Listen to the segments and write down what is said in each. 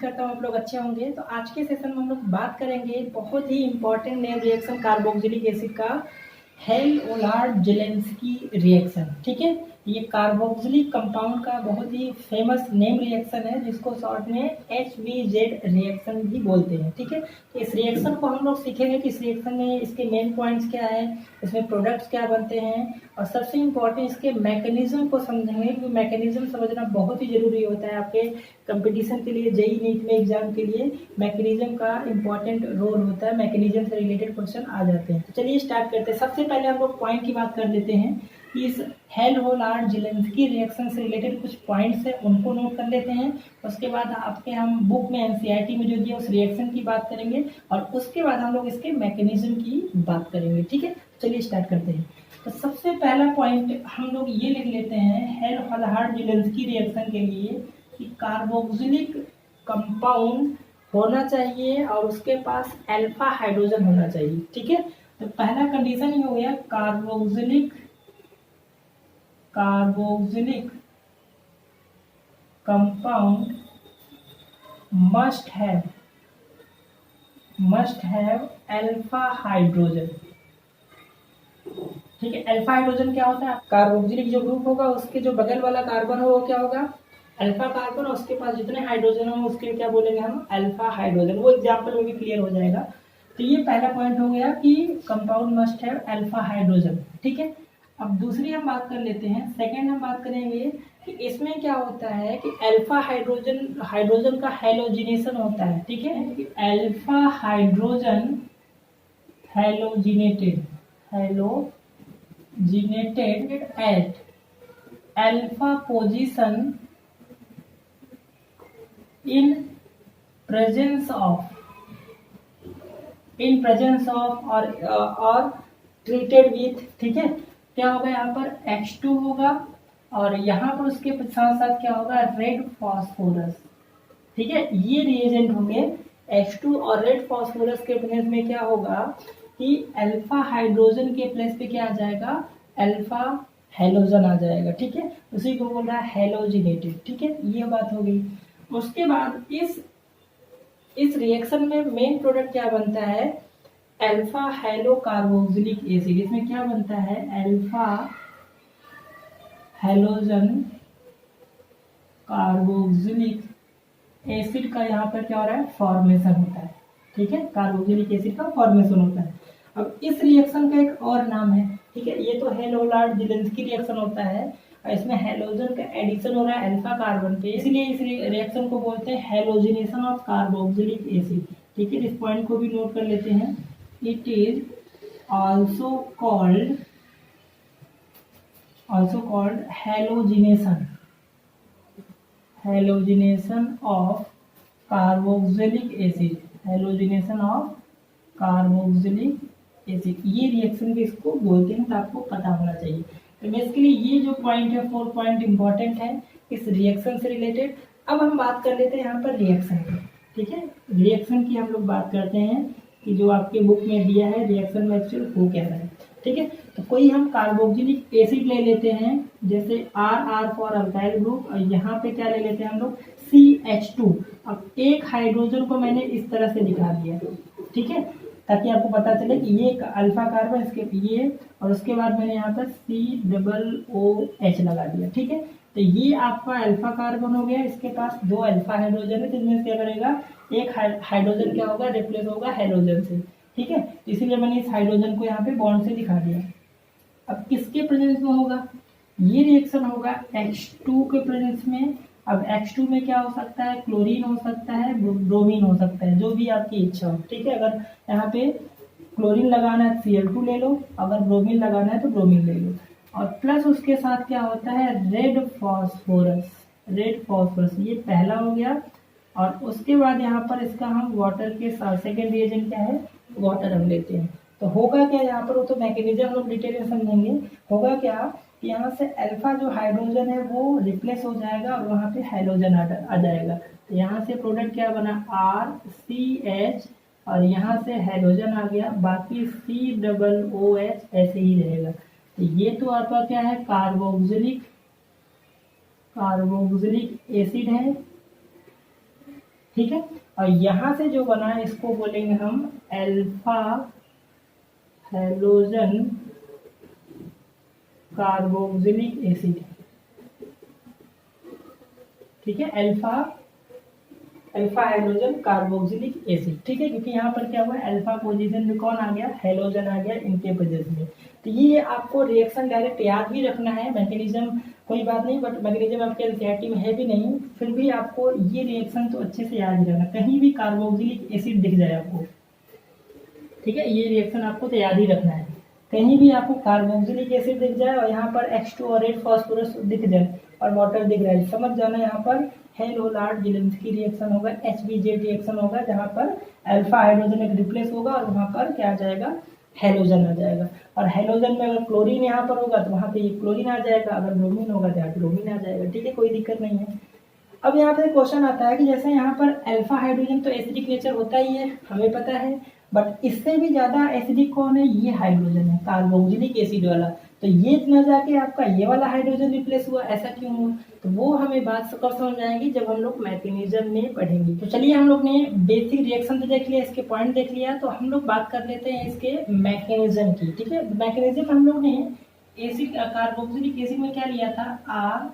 करता हूँ आप लोग अच्छे होंगे। तो आज के सेशन में हम लोग बात करेंगे बहुत ही इंपॉर्टेंट नया रिएक्शन कार्बोक्सिलिक एसिड का, हेल-ओलार्ड-जेलेंस्की रिएक्शन। ठीक है, ये कार्बोक्सिलिक कंपाउंड का बहुत ही फेमस नेम रिएक्शन है, जिसको शॉर्ट में HBZ रिएक्शन भी बोलते हैं। ठीक है, तो इस रिएक्शन को हम लोग सीखेंगे कि इस रिएक्शन में इसके मेन पॉइंट्स क्या है, इसमें प्रोडक्ट्स क्या बनते हैं, और सबसे इम्पॉर्टेंट इसके मैकेनिज्म को समझेंगे, क्योंकि मैकेनिज्म समझना बहुत ही जरूरी होता है आपके कंपटीशन के लिए, जेई नीट में एग्जाम के लिए मैकेनिज्म का इंपॉर्टेंट रोल होता है। मैकेनिज्म से रिलेटेड क्वेश्चन आ जाते हैं। तो चलिए स्टार्ट करते हैं। सबसे पहले हम लोग पॉइंट की बात कर लेते हैं कि इस हेल-ओलार्ड-जेलेंस्की रिएक्शन से रिलेटेड कुछ पॉइंट्स हैं, उनको नोट कर लेते हैं। उसके बाद आपके हम बुक में एनसीईआरटी में जो दिया उस रिएक्शन की बात करेंगे, और उसके बाद हम लोग इसके मैकेनिज्म की बात करेंगे। ठीक है, चलिए स्टार्ट करते हैं। तो सबसे पहला पॉइंट हम लोग ये लिख लेते हैं हेल-ओलार्ड-जेलेंस्की रिएक्शन के लिए कि कार्बोक्सिलिक कंपाउंड होना चाहिए और उसके पास अल्फा हाइड्रोजन होना चाहिए। ठीक है, तो पहला कंडीशन ये हो गया carboxylic compound must have alpha hydrogen. ठीक है, अल्फा हाइड्रोजन क्या होता है? कार्बोक्सिलिक जो ग्रुप होगा उसके जो बगल वाला कार्बन हो वो क्या होगा? अल्फा कार्बन, और उसके पास जितने हाइड्रोजन हो उसके क्या बोलेंगे हम? Alpha hydrogen. वो एग्जांपल में भी क्लियर हो जाएगा। तो ये पहला पॉइंट हो गया कि compound must have alpha hydrogen. ठीक है, अब दूसरी हम बात कर लेते हैं। सेकेंड हम बात करेंगे कि इसमें क्या होता है कि अल्फा हाइड्रोजन का हेलोजिनेशन होता है। ठीक है, alpha hydrogen halogenated at alpha position in presence of or treated with। ठीक है, क्या होगा यहाँ पर? H2 होगा, और यहाँ पर उसके साथ साथ क्या होगा? Red phosphorus. ठीक है, ये रिएजेंट होंगे H2 और रेड फॉस्फोरस के प्लेस में क्या होगा कि अल्फा हाइड्रोजन के प्लेस पे क्या आ जाएगा? अल्फा हेलोजन आ जाएगा। ठीक है, उसी को बोल रहा है हेलोजिनेटेड। ठीक है, ये बात हो गई। उसके बाद इस रिएक्शन में मेन प्रोडक्ट क्या बनता है? Alpha hello carboxylic acid. इसमें क्या बनता है? अल्फा हेलोजन कार्बोक्सिलिक एसिड का यहाँ पर क्या हो रहा है? फॉर्मेशन होता है। ठीक है, कार्बोक्सिलिक एसिड का फॉर्मेशन होता है। अब इस रिएक्शन का एक और नाम है। ठीक है, ये तो हेल-ओलार्ड-जेलेंस्की रिएक्शन होता है, और इसमें हेलोजन का एडिशन हो रहा है अल्फा कार्बन पे, इसलिए इस रिएक्शन को बोलते हैं हेलोजिनेशन ऑफ कार्बोक्सिलिक एसिड। ठीक है, इस पॉइंट को भी नोट कर लेते हैं। It is also called halogenation of carboxylic acid. ये रिएक्शन भी इसको बोलते हैं, तो आपको पता होना चाहिए। तो बेसिकली ये जो पॉइंट है 4 पॉइंट इंपॉर्टेंट है इस रिएक्शन से रिलेटेड। अब हम बात कर लेते हैं यहाँ पर रिएक्शन की। ठीक है, रिएक्शन की हम लोग बात करते हैं कि जो आपके बुक में दिया है रिएक्शन में एक्चुअल हो क्या है। ठीक है, तो कोई हम कार्बोक्सिलिक एसिड ले लेते हैं, जैसे R फॉर अल्काइल ग्रुप, और यहाँ पे क्या ले लेते हैं हम लोग? CH2। अब एक हाइड्रोजन को मैंने इस तरह से दिखा दिया। ठीक है, ताकि आपको पता चले कि ये अल्फा कार्बन, इसके ये, और उसके बाद मैंने यहाँ पर COOH लगा दिया। ठीक है, तो ये आपका अल्फा कार्बन हो गया, इसके पास 2 अल्फा हाइड्रोजन है, तो इसमें क्या करेगा? एक हाइड्रोजन क्या होगा? रिप्लेस होगा हेलोजन से। ठीक है, इसीलिए मैंने इस हाइड्रोजन को यहाँ पे बॉन्ड से दिखा दिया। अब किसके प्रेजेंस में होगा? ये रिएक्शन होगा H2 के प्रेजेंस में। अब H2 में क्या हो सकता है? क्लोरीन हो सकता है, ब्रोमीन हो सकता है, जो भी आपकी इच्छा हो। ठीक है, अगर यहाँ पे क्लोरीन लगाना है Cl2 ले लो, अगर ब्रोमीन लगाना है तो ब्रोमीन ले लो। और प्लस उसके साथ क्या होता है? Red phosphorus. ये पहला हो गया, और उसके बाद यहाँ पर इसका हम वाटर के साथ सेकेंड रिएजेंट क्या है? वाटर हम लेते हैं। तो होगा क्या यहाँ पर? वो तो मैकेनिज्म हम लोग डिटेल में समझेंगे। होगा क्या कि यहाँ से अल्फा जो हाइड्रोजन है वो रिप्लेस हो जाएगा, और वहाँ पे हाइड्रोजन आ जाएगा। तो यहाँ से प्रोडक्ट क्या बना? RCH, और यहाँ से हाइड्रोजन आ गया, बाकी COOH ऐसे ही रहेगा। तो ये तो आपका क्या है? कार्बोक्सिलिक एसिड है। ठीक है। और यहाँ से जो बना है इसको बोलेंगे हम अल्फा हैलोजन कार्बोक्सिलिक एसिड। ठीक है, अल्फा हाइड्रोजन कार्बोक्सिलिक एसिड। ठीक है, क्योंकि यहाँ पर क्या हुआ है, अल्फा पोजीशन में कौन आ गया, हेलोजन आ गया इनके पोजीशन में। तो ये आपको रिएक्शन डायरेक्ट याद भी रखना है, मैकेनिज्म कोई बात नहीं, बट मैकेनिज्म आपके एनसीईआरटी में है भी नहीं, फिर भी आपको ये रिएक्शन तो अच्छे से याद ही रखना, कहीं भी कार्बोक्सिलिक एसिड दिख जाए आपको, ठीक है, ये रिएक्शन आपको तो याद ही रखना है। कहीं भी आपको कार्बोक्सिलिक एसिड दिख जाए और यहाँ पर H2 और 8 फास्फोरस दिख जाए और वाटर दिख रहा है, समझ जाना यहाँ पर हेलोलार्ड जिलेंस्की रिएक्शन होगा, HBZ रिएक्शन होगा, जहाँ पर अल्फा हाइड्रोजन एक रिप्लेस होगा और वहाँ पर क्या आ जाएगा, हेलोजन आ जाएगा। और हेलोजन में अगर क्लोरीन यहाँ पर होगा तो वहाँ पे ये क्लोरीन आ जाएगा, अगर ब्रोमीन होगा तो ब्रोमीन आ जाएगा। ठीक है, कोई दिक्कत नहीं है। अब यहाँ पे क्वेश्चन आता है कि जैसे यहाँ पर अल्फा हाइड्रोजन तो एसिडिक नेचर होता ही है, हमें पता है, बट इससे भी ज्यादा एसिडिक कौन है, ये हाइड्रोजन है, कार्बोक्सिलिक एसिड वाला। तो ये न जाके आपका ये वाला हाइड्रोजन रिप्लेस हुआ, ऐसा क्यों हुआ, तो वो हमें बात कब समझ आएगी, जब हम लोग मैकेनिज्म में पढ़ेंगे। तो चलिए, हम लोग ने बेसिक रिएक्शन तो देख लिया, इसके पॉइंट देख लिया, तो हम लोग बात कर लेते हैं इसके मैकेनिज्म की। ठीक है, मैकेनिज्म हम लोग ने एसिड कार्बोक्सिलिक एसिड में क्या लिया था, आर,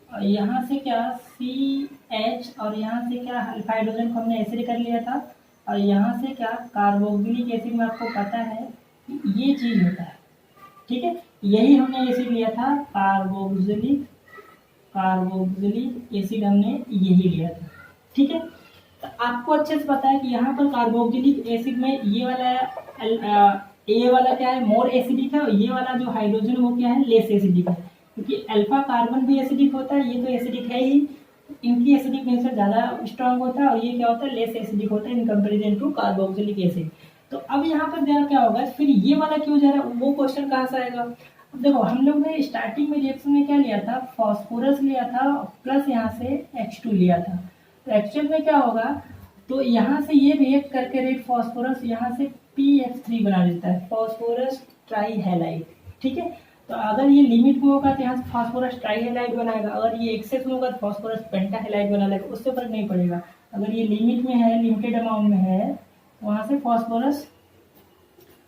और यहाँ से क्या CH, और यहाँ से क्या हाइड्रोजन को हमने एसिड कर लिया था, और यहाँ से क्या कार्बोक्सिलिक एसिड में आपको पता है ये चीज होता है। ठीक है, यही हमने एसिड लिया था, कार्बोक्सिलिक एसिड हमने यही लिया था। ठीक है, तो आपको अच्छे से पता है कि यहाँ पर कार्बोक्सिलिक एसिड में ये वाला ए वाला क्या है, मोर एसिडिक है, और ये वाला जो हाइड्रोजन वो क्या है, लेस एसिडिक है, क्योंकि अल्फा कार्बन भी एसिडिक होता है, ये तो एसिडिक है ही, इनकी एसिडिक नेचर ज़्यादा स्ट्रांग होता है, और ये क्या होता है, लेस एसिडिक होता है in comparison to carboxylic acid. तो अब यहाँ पर जरा क्या होगा, फिर ये वाला क्यों जा रहा है, वो क्वेश्चन कहाँ से आएगा। अब देखो, हम लोग ने स्टार्टिंग में रिएक्शन में क्या लिया था, फॉस्फोरस लिया था प्लस यहाँ से H2 लिया था। तो एक्चुअल में क्या होगा, तो यहाँ से ये रिएक्ट करके रेड फॉस्फोरस यहाँ से PF3 बना देता है, फॉस्फोरस ट्राईहैलाइड। ठीक है, तो अगर ये लिमिट में होगा तो यहाँ से फास्फोरस ट्राईहैलाइड बनाएगा, अगर ये एक्सेस में होगा तो फास्फोरस पेंटाहैलाइड बना लेगा, उससे फर्क नहीं पड़ेगा। अगर ये लिमिट में है, लिमिटेड अमाउंट में है, वहाँ से फास्फोरस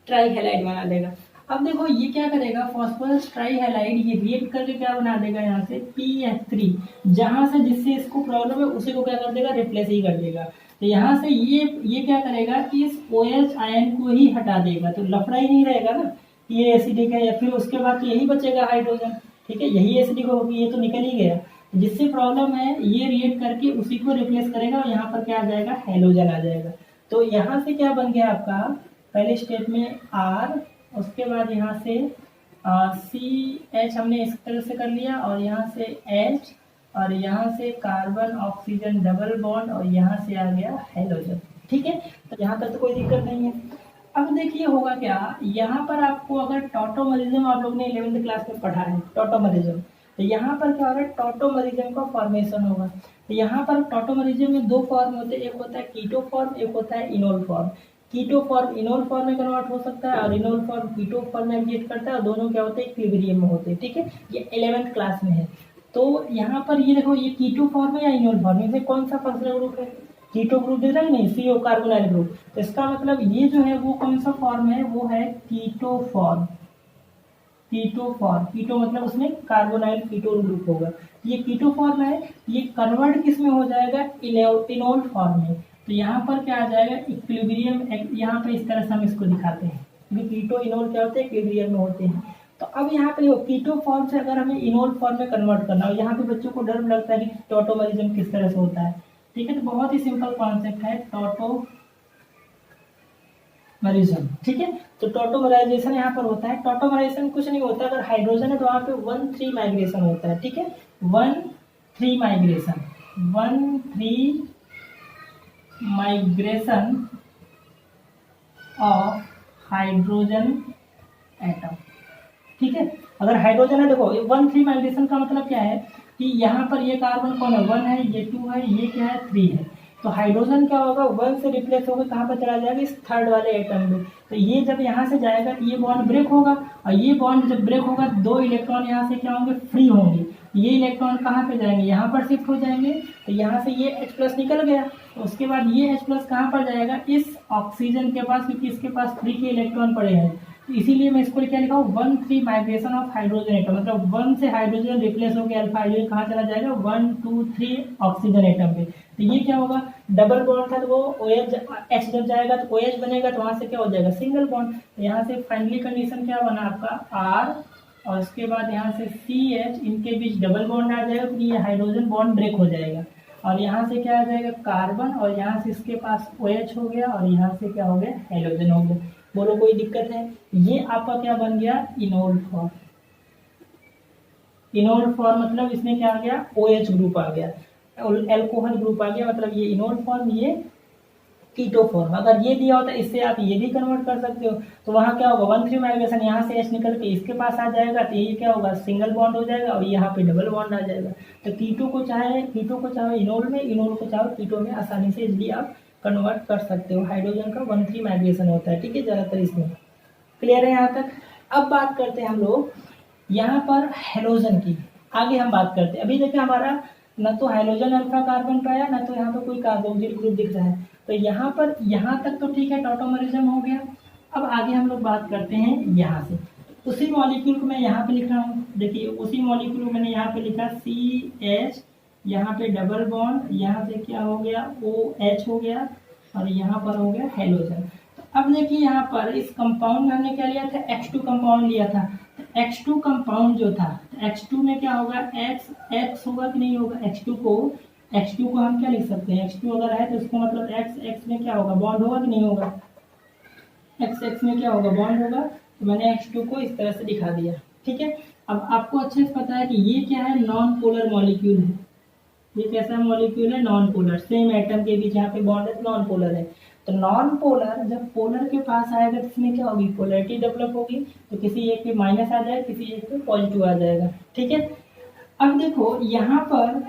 ट्राईहैलाइड बना देगा। अब देखो ये क्या करेगा, फास्फोरस ट्राईहैलाइड ये रिएक्ट करके क्या बना देगा, यहाँ से PF3, जहाँ से जिससे इसको प्रॉब्लम है उसी को क्या कर देगा, रिप्लेस ही कर देगा। तो यहाँ से ये क्या करेगा, इस OH आयन को ही हटा देगा, तो लफड़ा ही नहीं रहेगा ना, ये एसिडिक है, या फिर उसके बाद तो यही बचेगा हाइड्रोजन। ठीक है, यही एसिडिक होगा, ये तो निकल ही गया, जिससे प्रॉब्लम है ये रिएक्ट करके उसी को रिप्लेस करेगा, और यहाँ पर क्या आ जाएगा, हेलोजन आ जाएगा। तो यहाँ से क्या बन गया आपका, पहले स्टेप में R, उसके बाद यहाँ से CH हमने इस तरह से कर लिया, और यहाँ से H, और यहाँ से कार्बन ऑक्सीजन डबल बॉन्ड, और यहाँ से आ गया हेलोजन। ठीक है, तो यहाँ तक तो कोई दिक्कत नहीं है। अब देखिए होगा क्या, यहाँ पर आपको अगर टॉटोमरिज्म आप लोग ने 11th क्लास में पढ़ा है, टॉटोमरिज्म, तो यहाँ पर क्या हो रहा है, टॉटोमरिज्म का फॉर्मेशन होगा। तो यहाँ पर टॉटोमरिज्म में दो फॉर्म होते हैं, एक होता है कीटो फॉर्म, एक होता है enol form. Keto form enol form में कन्वर्ट हो सकता है, और इनोल फॉर्म कीटो फॉर्म में एग्जिस्ट करता है, और दोनों क्या होते हैं, इक्विलिब्रियम में होते हैं। ठीक है, ये 11th क्लास में है। तो यहाँ पर ये देखो, ये कीटो फॉर्म है या इनोल फॉर्म, इसमें कौन सा फंक्शनल ग्रुप है, कीटो ग्रुप दिख रहा है नहीं, CO कार्बोनाइल ग्रुप। तो इसका मतलब ये जो है वो कौन सा फॉर्म है, वो है कीटो फॉर्म। कीटो मतलब उसमें कार्बोनाइल कीटोन ग्रुप होगा, ये कीटो फॉर्म है। ये कन्वर्ट किस में हो जाएगा, इनोल फॉर्म में। तो यहाँ पर क्या आ जाएगा, इक्विलिब्रियम, यहाँ पे इस तरह से हम इसको दिखाते हैं, क्योंकि कीटो इनोल क्या होते हैं, इक्विलिब्रियम में होते हैं। तो अब यहाँ पे कीटो फॉर्म से अगर हमें इनोल फॉर्म में कन्वर्ट करना हो, यहाँ पे बच्चों को डर लगता है कि टॉटोमरिज्म किस तरह से होता है। ठीक है, तो बहुत ही सिंपल कॉन्सेप्ट है टॉटोमरिज्म। ठीक है, तो टॉटोमराइजेशन यहाँ पर होता है। टॉटोमराइजेशन कुछ नहीं होता, अगर हाइड्रोजन है तो वहाँ पे 1,3 माइग्रेशन होता है। ठीक है, 1,3 माइग्रेशन ऑफ हाइड्रोजन एटम। ठीक है, अगर हाइड्रोजन है, देखो 1,3 माइग्रेशन का मतलब क्या है कि यहाँ पर ये कार्बन कौन है, 1 है, ये 2 है, ये क्या है, 3 है। तो हाइड्रोजन क्या होगा, 1 से रिप्लेस होकर कहाँ पर चला जाएगा, इस थर्ड वाले एटम में। तो ये जब यहाँ से जाएगा तो ये बॉन्ड ब्रेक होगा, और ये बॉन्ड जब ब्रेक होगा 2 इलेक्ट्रॉन यहाँ से क्या होंगे, फ्री होंगे। ये इलेक्ट्रॉन कहाँ पे जाएंगे, यहाँ पर शिफ्ट हो जाएंगे। तो यहाँ से ये H+ निकल गया, तो उसके बाद ये H प्लस कहाँ पर जाएगा, इस ऑक्सीजन के पास, क्योंकि इसके पास 3 के इलेक्ट्रॉन पड़े हैं, तो इसीलिए मैं इसको क्या लिखा हूँ 1-3 माइग्रेशन ऑफ हाइड्रोजन एटम, मतलब 1 से हाइड्रोजन रिप्लेस होकर अल्फा हाइड्रोजन कहाँ चला जाएगा 1, 2, 3 ऑक्सीजन एटम पे। तो ये क्या होगा, डबल बॉन्ड था तो वो OH H जब जाएगा तो OH बनेगा, तो वहां से क्या हो जाएगा सिंगल बॉन्ड। तो यहाँ से फाइनली कंडीशन क्या बना आपका R, और उसके बाद यहाँ से CH, इनके बीच डबल बॉन्ड आ जाएगा, क्योंकि ये हाइड्रोजन बॉन्ड ब्रेक हो जाएगा। और यहाँ से क्या आ जाएगा कार्बन, और यहाँ से इसके पास OH हो गया, और यहाँ से क्या हो गया हाइड्रोजन हो गया। बोलो कोई दिक्कत है। ये आपका क्या बन गया इनोल फॉर्म। इनोल फॉर्म मतलब इसमें क्या आ गया OH ग्रुप आ गया, एल्कोहल ग्रुप आ गया, मतलब ये इनोल फॉर्म, ये कीटो फॉर्म। अगर ये दिया होता है इससे आप ये भी कन्वर्ट कर सकते हो, तो वहाँ क्या होगा 1-3 माइग्रेशन, यहाँ से H निकल के इसके पास आ जाएगा, तो ये क्या होगा सिंगल बॉन्ड हो जाएगा, और यहाँ पे डबल बॉन्ड आ जाएगा। तो कीटो को चाहे इनोल में, इनोल को चाहे कीटो में, आसानी से इसलिए आप कन्वर्ट कर सकते हो। हाइड्रोजन का 1-3 माइग्रेशन होता है, ठीक है, ज़्यादातर इसमें। क्लियर है यहाँ तक। अब बात करते हैं हम लोग यहाँ पर हेलोजन की, आगे हम बात करते हैं। अभी देखिए हमारा न तो हाइड्रोजन अल्फा कार्बन पे आया, न तो यहाँ पर कोई कार्बोक्सिल ग्रुप दिख रहा है। तो यहाँ पर यहाँ तक तो ठीक है, टॉटोमरिज्म हो गया। अब आगे हम लोग बात करते हैं यहाँ से, उसी मॉलिक्यूल को मैं यहाँ पे लिख रहा हूँ। देखिए उसी मॉलिक्यूल को मैंने यहाँ पे लिखा CH, यहाँ पे डबल बॉन्ड, यहाँ से क्या हो गया OH हो गया, और यहाँ पर हो गया हेलोजन। तो अब देखिए यहाँ पर इस कंपाउंड में हमने क्या लिया था H2 कंपाउंड लिया था। तो H2 कंपाउंड जो था, H2 में क्या होगा X होगा कि नहीं होगा। H2 को हम क्या लिख सकते हैं, H2 अगर है तो इसको मतलब X में क्या होगा बॉन्ड होगा कि नहीं होगा, X में क्या होगा बॉन्ड होगा। तो मैंने H2 को इस तरह से दिखा दिया, ठीक है। अब आपको अच्छे से पता है कि ये क्या है नॉन पोलर मॉलिक्यूल है। ये कैसा मॉलिक्यूल है नॉन पोलर, सेम एटम के बीच यहाँ पे बॉन्ड है तो नॉन पोलर है। तो नॉन पोलर जब पोलर के पास आएगा तो इसमें क्या होगी पोलरिटी डेवलप होगी, तो किसी एक पे माइनस आ जाएगा, किसी एक पे पॉजिटिव आ जाएगा, ठीक है। अब देखो यहाँ पर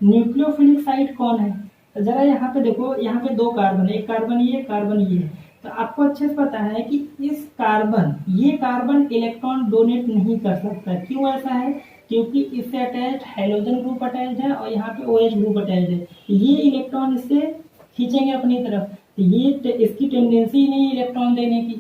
न्यूक्लियोफिलिक साइट कौन है, तो जरा यहाँ पे देखो, यहाँ पे 2 कार्बन है, एक कार्बन ये है। तो आपको अच्छे से पता है कि ये कार्बन इलेक्ट्रॉन डोनेट नहीं कर सकता। क्यों ऐसा है, क्योंकि इससे अटैच हाइड्रोजन ग्रुप अटैच है, और यहाँ पे OH ग्रुप अटैच है। ये इलेक्ट्रॉन इससे खींचेंगे अपनी तरफ, तो ये इसकी टेंडेंसी ही नहीं इलेक्ट्रॉन देने की।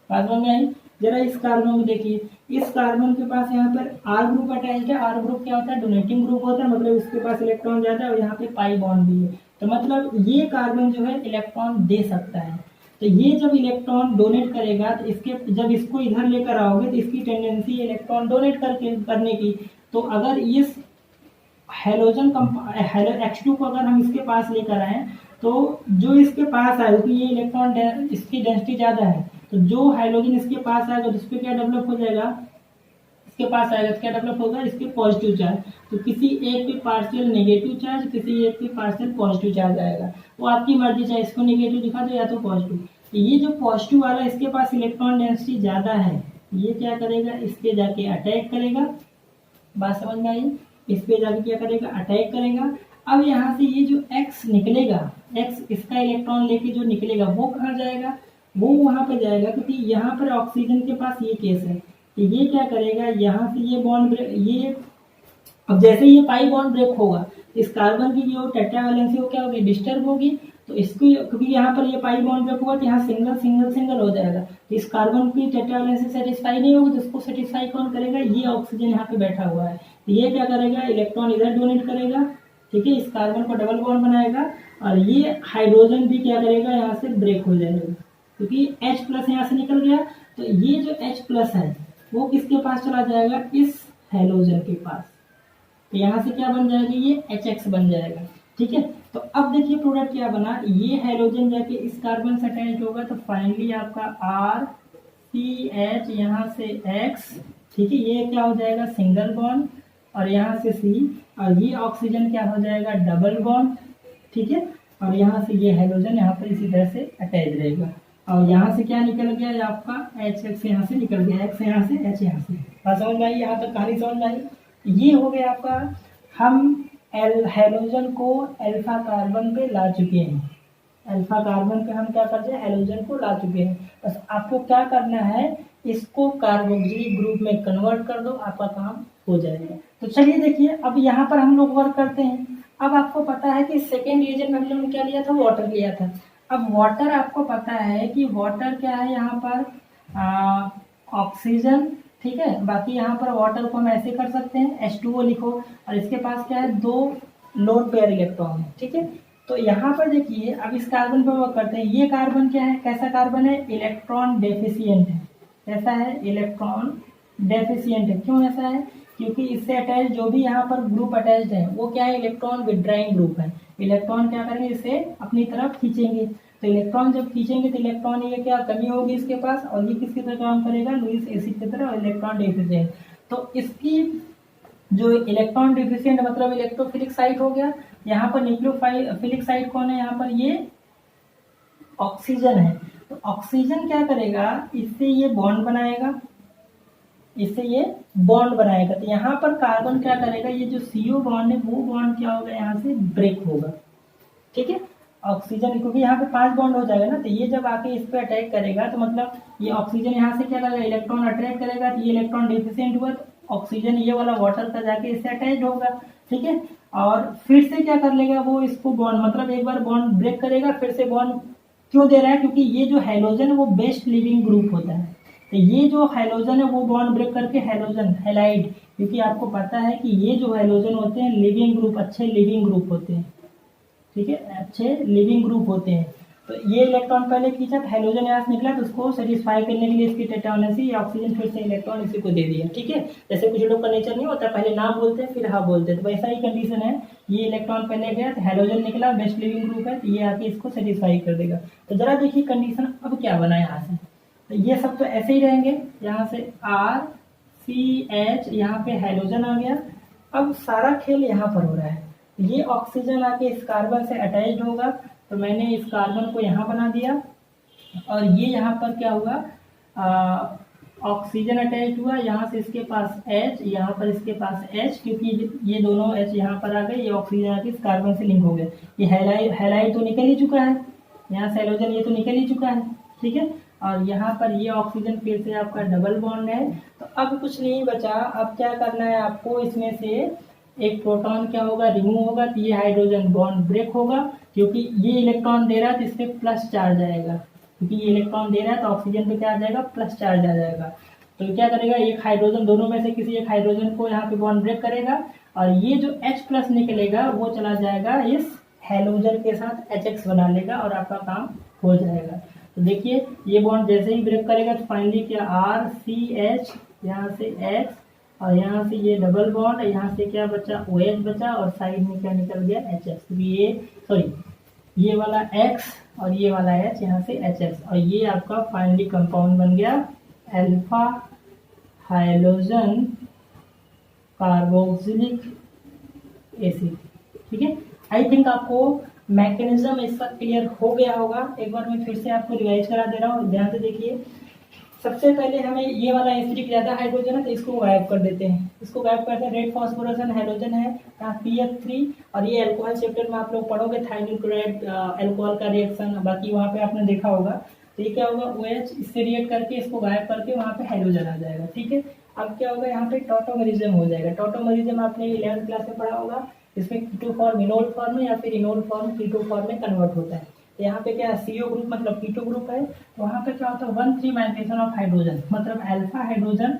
बात समझ में आई। जरा इस कार्बन में देखिए, इस कार्बन के पास यहाँ पर R ग्रुप अटैच्ड है। R ग्रुप क्या होता है डोनेटिंग ग्रुप होता है, मतलब इसके पास इलेक्ट्रॉन ज्यादा है, और यहाँ पे पाई बॉन्ड भी है। तो मतलब ये कार्बन जो है इलेक्ट्रॉन दे सकता है। तो ये जब इलेक्ट्रॉन डोनेट करेगा तो जब इसको इधर लेकर आओगे तो इसकी टेंडेंसी इलेक्ट्रॉन डोनेट करने की। तो अगर इस हेलोजन H2 को अगर हम इसके पास लेकर आए तो जो इसके पास आए, क्योंकि ये इलेक्ट्रॉन इसकी डेंसिटी ज्यादा है, तो जो हाइड्रोजन इसके पास आएगा तो इस पर क्या डेवलप हो जाएगा, इसके पास आएगा तो क्या डेवलप होगा इसके पॉजिटिव चार्ज। तो किसी एक पे पार्शियल नेगेटिव चार्ज, किसी एक पे पार्शियल पॉजिटिव चार्ज आएगा। वो आपकी मर्जी, चाहे इसको नेगेटिव दिखा दो या तो पॉजिटिव। तो ये जो पॉजिटिव वाला इसके पास इलेक्ट्रॉन डेंसिटी ज्यादा है, ये क्या करेगा इस पे जाके अटैक करेगा। बात समझ में आई। इस पे जाके क्या करेगा अटैक करेगा। अब यहाँ से ये जो X निकलेगा, X इसका इलेक्ट्रॉन लेके जो निकलेगा वो कहाँ जाएगा, वो वहां पे जाएगा, क्योंकि यहाँ पर ऑक्सीजन के पास ये केस है। तो ये क्या करेगा यहाँ से ये बॉन्ड ब्रेक, ये अब जैसे ये पाई बॉन्ड ब्रेक होगा इस कार्बन की जो टेट्रा वैलेंसी वो क्या होगी डिस्टर्ब होगी। तो इसको क्योंकि यहाँ पर ये पाई बॉन्ड ब्रेक होगा तो यहाँ सिंगल सिंगल सिंगल हो जाएगा। तो इस कार्बन की टेट्रा वैलेंसी सेटिस्फाई नहीं होगी, तो इसको सेटिस्फाई कौन करेगा, ये ऑक्सीजन यहाँ पे बैठा हुआ है। तो ये क्या करेगा इलेक्ट्रॉन इधर डोनेट करेगा, ठीक है, इस कार्बन को डबल बॉन्ड बनाएगा, और ये हाइड्रोजन भी क्या करेगा यहाँ से ब्रेक हो जाएगा, क्योंकि H प्लस यहाँ से निकल गया। तो ये जो H प्लस है वो किसके पास चला जाएगा, इस हेलोजन के पास। तो यहाँ से क्या बन जाएगा, ये HX बन जाएगा, ठीक है। तो अब देखिए प्रोडक्ट क्या बना, ये हेलोजन जाके इस कार्बन से अटैच होगा, तो फाइनली आपका RCH यहाँ से X, ठीक है, ये क्या हो जाएगा सिंगल बॉन्ड, और यहाँ से C, और ये ऑक्सीजन क्या हो जाएगा डबल बॉन्ड, ठीक है। और यहाँ से ये हेलोजन यहाँ पर इसी तरह से अटैच रहेगा, और यहाँ से क्या निकल गया आपका HX यहाँ से निकल गया, X यहाँ से H यहाँ से। बात समझ में आई, यहाँ तक कहानी समझ में आई। ये हो गया आपका, हम हेलोजन को अल्फा कार्बन पे ला चुके हैं, अल्फा कार्बन पे हम क्या कर रहे हैं हेलोजन को ला चुके हैं। बस आपको क्या करना है, इसको कार्बोक्सिलिक ग्रुप में कन्वर्ट कर दो, आपका काम हो जाएगा। तो चलिए देखिए अब यहाँ पर हम लोग वर्क करते हैं। अब आपको पता है कि सेकेंड रिएजेंट में हम लोगों ने क्या लिया था, वाटर लिया था। अब वाटर आपको पता है कि वाटर क्या है यहाँ पर ऑक्सीजन, ठीक है। बाकी यहाँ पर वाटर को हम ऐसे कर सकते हैं H2O लिखो, और इसके पास क्या है, 2 लोन पेयर इलेक्ट्रॉन है, ठीक है। तो यहाँ पर देखिए अब इस कार्बन पर वर्क करते हैं। ये कार्बन क्या है, कैसा कार्बन है, इलेक्ट्रॉन डेफिशिएंट है। कैसा है, इलेक्ट्रॉन डेफिशिएंट है। क्यों ऐसा है, क्योंकि इससे अटैच जो भी यहाँ पर ग्रुप अटैच्ड है वो क्या है, इलेक्ट्रॉन विड्राइंग ग्रुप है। इलेक्ट्रॉन क्या करेंगे, इसे अपनी तरफ खींचेंगे। तो इलेक्ट्रॉन जब खींचेंगे तो इलेक्ट्रॉन ये क्या कमी होगी इसके पास, और ये किसकी तरह काम करेगा, लुईस एसिड की तरह, इलेक्ट्रॉन डेफिशिएंट। तो इसकी जो इलेक्ट्रॉन डिफिशिएंट मतलब इलेक्ट्रोफिलिक साइट हो गया। यहाँ पर न्यूक्लियोफिलिक साइट कौन है, यहाँ पर ये ऑक्सीजन है। तो ऑक्सीजन क्या करेगा, इससे ये बॉन्ड बनाएगा, इससे ये बॉन्ड बनाएगा। तो यहाँ पर कार्बन क्या करेगा, ये जो CO बॉन्ड है वो बॉन्ड क्या होगा, यहाँ से ब्रेक होगा, ठीक है। ऑक्सीजन, क्योंकि यहाँ पे 5 बॉन्ड हो जाएगा ना, तो ये जब आके इस पे अटैक करेगा तो मतलब ये ऑक्सीजन यहाँ से क्या करेगा, इलेक्ट्रॉन अट्रैक्ट करेगा। तो ये इलेक्ट्रॉन डिफिशिएंट हुआ, तो ऑक्सीजन ये वाला वाटर का जाके इससे अटैच होगा, ठीक है। और फिर से क्या कर लेगा वो, इसको बॉन्ड मतलब एक बार बॉन्ड ब्रेक करेगा, फिर से बॉन्ड क्यों दे रहा है, क्योंकि ये जो हैलोजन है वो बेस्ट लिविंग ग्रुप होता है। तो ये जो हैलोजन है वो बॉन्ड ब्रेक करके हैलोजन हैलाइड, क्योंकि आपको पता है कि ये जो हैलोजन होते हैं लिविंग ग्रुप, अच्छे लिविंग ग्रुप होते हैं, ठीक है, अच्छे लिविंग ग्रुप होते हैं। तो ये इलेक्ट्रॉन पहले खींचा, तो हैलोजन यहाँ से निकला, तो उसको सेटिस्फाई करने के लिए इसकी टेटानेसी ऑक्सीजन फिर से इलेक्ट्रॉन इसी को दे दिया, ठीक है। जैसे कुछ लोग का नेचर नहीं होता, पहले नाम बोलते हैं फिर हाँ बोलते हैं, तो वैसा ही कंडीशन है। ये इलेक्ट्रॉन पहले गया तो हैलोजन निकला, बेस्ट लिविंग ग्रुप है, तो ये आके इसको सेटिस्फाई कर देगा। तो जरा देखिए कंडीशन अब क्या बना यहाँ से, तो ये सब तो ऐसे ही रहेंगे। यहाँ से RCH, यहाँ पे हैलोजन आ गया। अब सारा खेल यहाँ पर हो रहा है, ये ऑक्सीजन आके इस कार्बन से अटैच्ड होगा, तो मैंने इस कार्बन को यहाँ बना दिया, और ये यहाँ पर क्या हुआ, ऑक्सीजन अटैच हुआ, यहाँ से इसके पास H, यहाँ पर इसके पास H, क्योंकि ये दोनों H यहाँ पर आ गए, ये ऑक्सीजन आके इस कार्बन से लिंक हो गया। ये हैलाइड तो निकल ही चुका है, यहाँ से हैलोजन ये तो निकल ही चुका है, ठीक है। और यहाँ पर ये ऑक्सीजन फिर से आपका डबल बॉन्ड है। तो अब कुछ नहीं बचा, अब क्या करना है आपको, इसमें से एक प्रोटॉन क्या होगा, रिमूव होगा, तो ये हाइड्रोजन बॉन्ड ब्रेक होगा, क्योंकि ये इलेक्ट्रॉन दे रहा है तो इस पर प्लस चार्ज आएगा, क्योंकि ये इलेक्ट्रॉन दे रहा है तो ऑक्सीजन पे क्या आ जाएगा, प्लस चार्ज आ जाएगा। तो क्या करेगा, एक हाइड्रोजन, दोनों में से किसी एक हाइड्रोजन को यहाँ पे बॉन्ड ब्रेक करेगा, और ये जो H+ निकलेगा वो चला जाएगा इस हैलोजन के साथ HX बना लेगा, और आपका काम हो जाएगा। तो देखिए ये बॉन्ड जैसे ही ब्रेक करेगा तो फाइनली क्या, RCH, यहाँ से X, और यहाँ से ये डबल बॉन्ड, यहाँ से क्या बचा, OH बचा, और साइड में क्या निकल गया, HX। तो ये सॉरी, ये वाला X और ये वाला H, यहाँ से HX, और ये आपका फाइनली कंपाउंड बन गया अल्फा हाइड्रोजन कार्बोक्सिलिक एसिड, ठीक है। आई थिंक आपको मैकेनिज्म इसका क्लियर हो गया होगा। एक बार मैं फिर से आपको रिवाइज करा दे रहा हूँ, ध्यान से देखिए। सबसे पहले हमें ये वाला एसिडिक ज़्यादा हाइड्रोजन है तो इसको गायब कर देते हैं, इसको गायब करते हैं। रेड फॉस्फोरसन हाइड्रोजन है, यहाँ PF3, और ये अल्कोहल चैप्टर में आप लोग पढ़ोगे थाइमिल क्लोराइड अल्कोहल का रिएक्शन, बाकी वहाँ पे आपने देखा होगा। तो ये क्या होगा, OH इससे रिएक्ट करके इसको गायब करके वहाँ पे हाइड्रोजन आ जाएगा, ठीक है। अब क्या होगा, यहाँ पे टॉटोमरिज्म हो जाएगा। टॉटोमरिज्म आपने 11th क्लास में पढ़ा होगा, इसमें कीटो फॉर्म इनोल फॉर्म में या फिर इनोल फॉर्म कीटो फॉर्म में कन्वर्ट होता है। यहाँ पे क्या है, CO ग्रुप मतलब कीटो ग्रुप है, तो वहाँ पे क्या होता है 1,3 माइग्रेशन ऑफ हाइड्रोजन, मतलब अल्फा हाइड्रोजन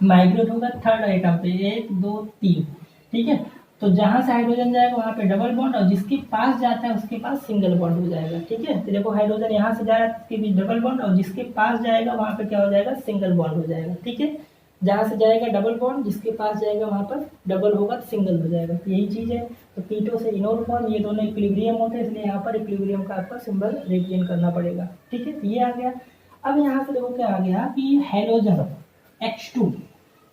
माइग्रेट होगा थर्ड आइटम पे, 1 2 3, ठीक है। तो जहाँ से हाइड्रोजन जाएगा वहाँ पे डबल बॉन्ड, और जिसके पास जाता है उसके पास सिंगल बॉन्ड हो जाएगा, ठीक है। तो देखो हाइड्रोजन यहाँ से जा रहा है उसके बीच डबल बॉन्ड, और जिसके पास जाएगा वहाँ पे क्या हो जाएगा, सिंगल बॉन्ड हो जाएगा, ठीक है। जहाँ से जाएगा डबल बॉन्ड, जिसके पास जाएगा वहाँ पर डबल होगा तो सिंगल हो जाएगा, तो यही चीज़ है। तो कीटो से इनोल फॉर्म, ये दोनों इक्विलिब्रियम होते हैं, इसलिए यहाँ पर इक्विलिब्रियम का आपका सिंबल रिप्रेजेंट करना पड़ेगा, ठीक है। तो ये आ गया। अब यहाँ से देखो क्या आ गया कि हैलोजन H2,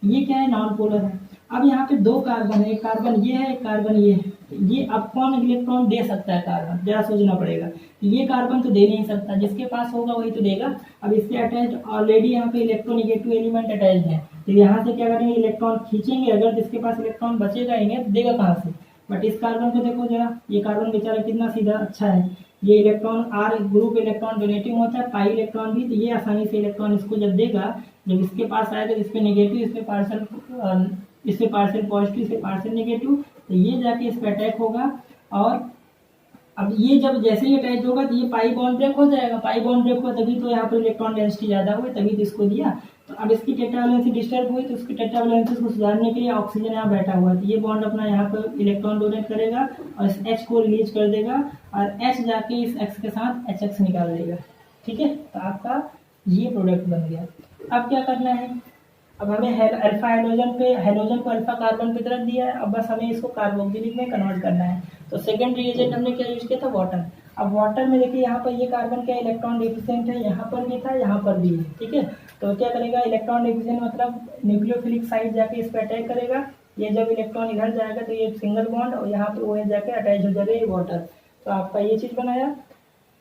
ये क्या है, नॉन पोलर है। अब यहाँ पे 2 कार्बन है, एक कार्बन ये है, एक कार्बन ये है। ये अब कौन इलेक्ट्रॉन दे सकता है कार्बन, जरा सोचना पड़ेगा। ये कार्बन तो दे नहीं सकता, जिसके पास होगा वही तो देगा। अब इसके अटैच ऑलरेडी यहाँ पे इलेक्ट्रोनिगेटिव एलिमेंट अटैच है, तो यहाँ से क्या करेंगे, इलेक्ट्रॉन खींचेंगे, अगर जिसके पास इलेक्ट्रॉन बचेगा ही नहीं तो देगा कहाँ से। बट इस कार्बन को देखो जरा, ये कार्बन बेचारा कितना सीधा अच्छा है, ये electron R group electron donating होता है, पाई इलेक्ट्रॉन भी, तो ये आसानी से इलेक्ट्रॉन इसको जब देगा, जब इसके पास आएगा इस पे नेगेटिव, इस पे पार्शियल पॉजिटिव, इस पे पार्शियल नेगेटिव, तो ये जाके इस पर अटैक होगा, और अब ये जब जैसे ही अटैच होगा तो ये पाई बॉन्ड ब्रेक हो जाएगा। पाई बॉन्ड ब्रेक हुआ तभी तो यहाँ पर इलेक्ट्रॉन डेंसिटी ज़्यादा हुई, तभी तो इसको दिया। तो अब इसकी टेट्रा वैलेंसी डिस्टर्ब हुई, तो उसकी टेट्रा वैलेंसी को सुधारने के लिए ऑक्सीजन यहाँ बैठा हुआ है, तो ये बॉन्ड अपना यहाँ पर इलेक्ट्रॉन डोनेट करेगा और इस H को रिलीज कर देगा, और H जाके इस X के साथ HX निकाल देगा। ठीक है, तो आपका ये प्रोडक्ट बन गया। अब क्या करना है, अब हमें अल्फा हेलोजन को अल्फा कार्बन पे तरफ दिया है, अब बस हमें इसको कार्बोक्सिलिक में कन्वर्ट करना है। तो सेकंड रिएजेंट हमने क्या यूज किया था, वाटर। अब वाटर में देखिए यहाँ पर ये कार्बन क्या इलेक्ट्रॉन डिफिशिएंट है, यहाँ पर भी था, यहाँ पर भी है। ठीक है, तो क्या करेगा, इलेक्ट्रॉन डिफिशिएंट मतलब न्यूक्लियोफिलिक साइड जाके इस पर अटैक करेगा। ये जब इलेक्ट्रॉन इधर जाएगा तो ये सिंगल बॉन्ड, और यहाँ पर वो जाके अटैच हो जाएगा ये वाटर। तो आपका ये चीज़ बनाया।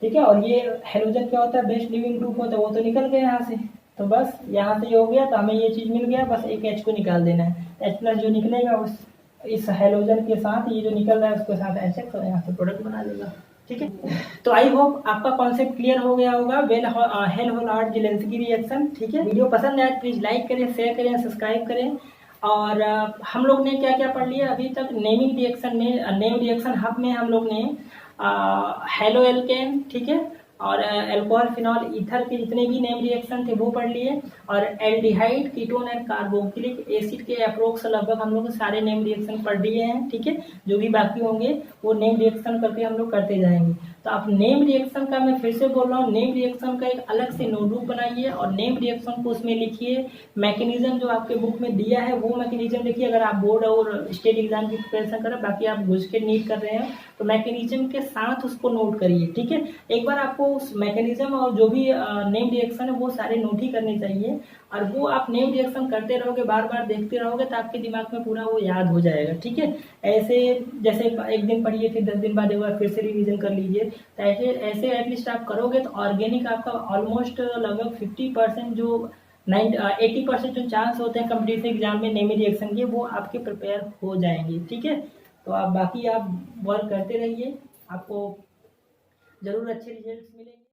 ठीक है, और ये हेलोजन क्या होता है, बेस्ट लिविंग ग्रुप होता है, वो तो निकल गया यहाँ से। तो बस यहाँ से ये हो गया, तो हमें ये चीज़ मिल गया, बस एक H को निकाल देना है। H+ जो निकलेगा उस इस हेलोजन के साथ, ये जो निकल रहा है उसके साथ HX, और यहाँ से प्रोडक्ट बना लेगा। ठीक है, तो आई होप आपका कॉन्सेप्ट क्लियर हो गया होगा, हेल-होलार्ड-ज़ेलेंस्की रिएक्शन। ठीक है, वीडियो पसंद आए प्लीज़ लाइक करें, शेयर करें, सब्सक्राइब करें। और हम लोग ने क्या क्या पढ़ लिया अभी तक, नेमिंग रिएक्शन में, नेम रिएक्शन हब में हम लोग ने हेलो एल्केन, ठीक है, और अल्कोहल फिनॉल ईथर के जितने भी नेम रिएक्शन थे वो पढ़ लिए, और aldehyde ketone and carboxylic acid के अप्रोक्स लगभग हम लोग सारे नेम रिएक्शन पढ़ लिए हैं। ठीक है, जो भी बाकी होंगे वो नेम रिएक्शन करके हम लोग करते जाएंगे। तो आप नेम रिएक्शन का, मैं फिर से बोल रहा हूँ, नेम रिएक्शन का एक अलग से नोटबुक बनाइए और नेम रिएक्शन को उसमें लिखिए। मैकेनिज्म जो आपके बुक में दिया है वो मैकेनिज्म लिखिए, अगर आप बोर्ड और स्टेट एग्जाम की प्रिपरेशन कर रहे हैं, बाकी आप घुस के नीट कर रहे हैं तो मैकेनिज्म के साथ उसको नोट करिए। ठीक है, एक बार आपको उस मैकेनिज्म और जो भी नेम रिएक्शन है वो सारे नोट ही करने चाहिए, और वो आप नेम रिएक्शन करते रहोगे, बार बार देखते रहोगे, तो आपके दिमाग में पूरा वो याद हो जाएगा। ठीक है, ऐसे जैसे एक दिन पढ़िए फिर 10 दिन बाद एक बार फिर से रिवीजन कर लीजिए, तो ऐसे एटलीस्ट आप करोगे तो ऑर्गेनिक आपका ऑलमोस्ट लगभग 50% जो 80% जो चांस होते हैं कम्पिटिटिव एग्जाम में नेमी रिएक्शन के, वो आपके प्रिपेयर हो जाएंगे। ठीक है, तो आप बाकी आप वर्क करते रहिए, आपको ज़रूर अच्छे रिजल्ट्स मिलेंगे।